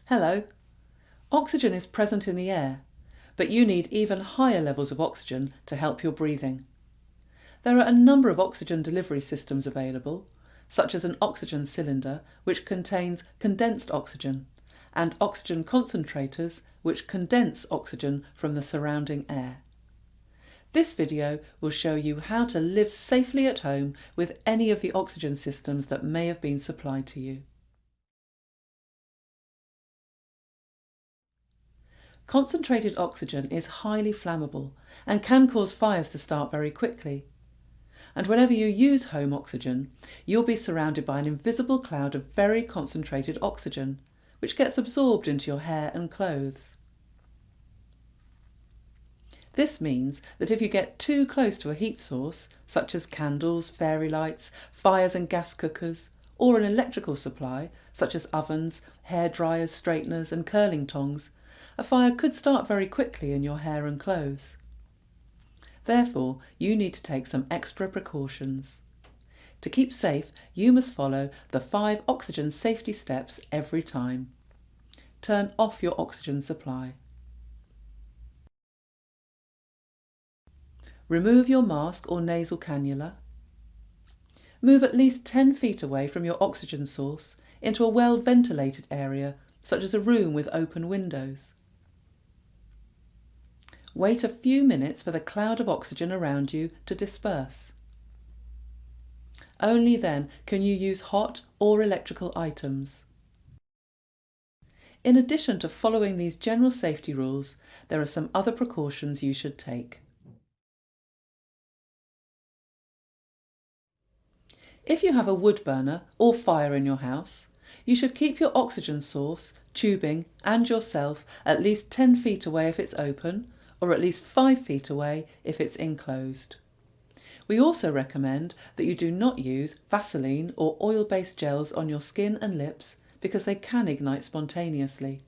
Hello. Oxygen is present in the air, but you need even higher levels of oxygen to help your breathing. There are a number of oxygen delivery systems available, such as an oxygen cylinder, which contains condensed oxygen, and oxygen concentrators, which condense oxygen from the surrounding air. This video will show you how to live safely at home with any of the oxygen systems that may have been supplied to you. Concentrated oxygen is highly flammable and can cause fires to start very quickly. And whenever you use home oxygen, you'll be surrounded by an invisible cloud of very concentrated oxygen, which gets absorbed into your hair and clothes. This means that if you get too close to a heat source, such as candles, fairy lights, fires and gas cookers, or an electrical supply, such as ovens, hair dryers, straighteners and curling tongs, a fire could start very quickly in your hair and clothes. Therefore, you need to take some extra precautions. To keep safe, you must follow the 5 oxygen safety steps every time. Turn off your oxygen supply. Remove your mask or nasal cannula. Move at least 10 feet away from your oxygen source into a well-ventilated area, such as a room with open windows. Wait a few minutes for the cloud of oxygen around you to disperse. Only then can you use hot or electrical items. In addition to following these general safety rules, there are some other precautions you should take. If you have a wood burner or fire in your house, you should keep your oxygen source, tubing and yourself at least 10 feet away if it's open, or at least 5 feet away if it's enclosed. We also recommend that you do not use Vaseline or oil-based gels on your skin and lips because they can ignite spontaneously.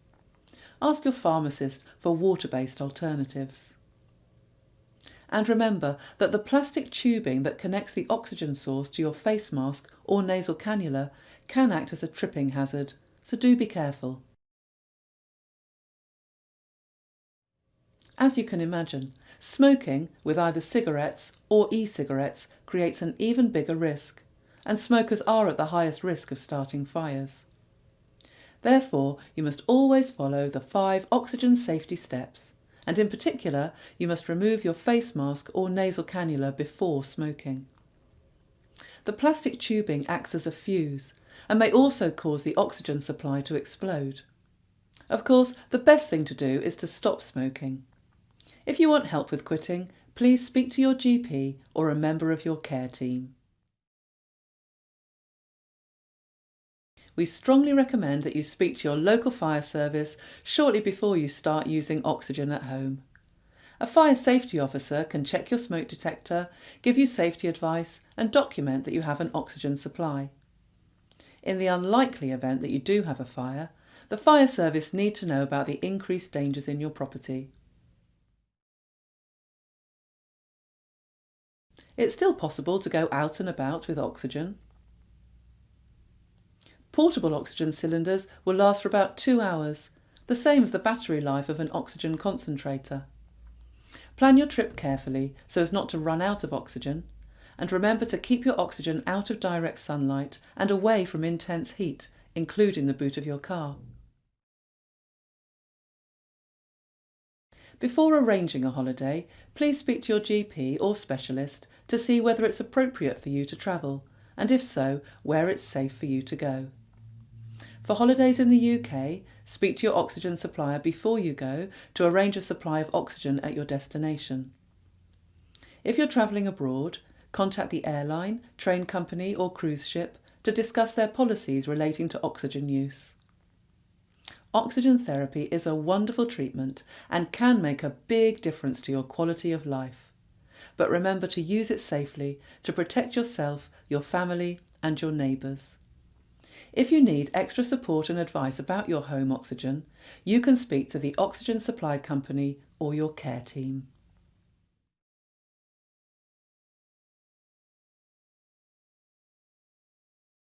Ask your pharmacist for water-based alternatives. And remember that the plastic tubing that connects the oxygen source to your face mask or nasal cannula can act as a tripping hazard, so do be careful. As you can imagine, smoking with either cigarettes or e-cigarettes creates an even bigger risk, and smokers are at the highest risk of starting fires. Therefore, you must always follow the 5 oxygen safety steps, and in particular, you must remove your face mask or nasal cannula before smoking. The plastic tubing acts as a fuse and may also cause the oxygen supply to explode. Of course, the best thing to do is to stop smoking. If you want help with quitting, please speak to your GP or a member of your care team. We strongly recommend that you speak to your local fire service shortly before you start using oxygen at home. A fire safety officer can check your smoke detector, give you safety advice and document that you have an oxygen supply. In the unlikely event that you do have a fire, the fire service need to know about the increased dangers in your property. It's still possible to go out and about with oxygen. Portable oxygen cylinders will last for about 2 hours, the same as the battery life of an oxygen concentrator. Plan your trip carefully so as not to run out of oxygen, and remember to keep your oxygen out of direct sunlight and away from intense heat, including the boot of your car. Before arranging a holiday, please speak to your GP or specialist to see whether it's appropriate for you to travel, and if so, where it's safe for you to go. For holidays in the UK, speak to your oxygen supplier before you go to arrange a supply of oxygen at your destination. If you're travelling abroad, contact the airline, train company or cruise ship to discuss their policies relating to oxygen use. Oxygen therapy is a wonderful treatment and can make a big difference to your quality of life. But remember to use it safely to protect yourself, your family and your neighbours. If you need extra support and advice about your home oxygen, you can speak to the oxygen supply company or your care team.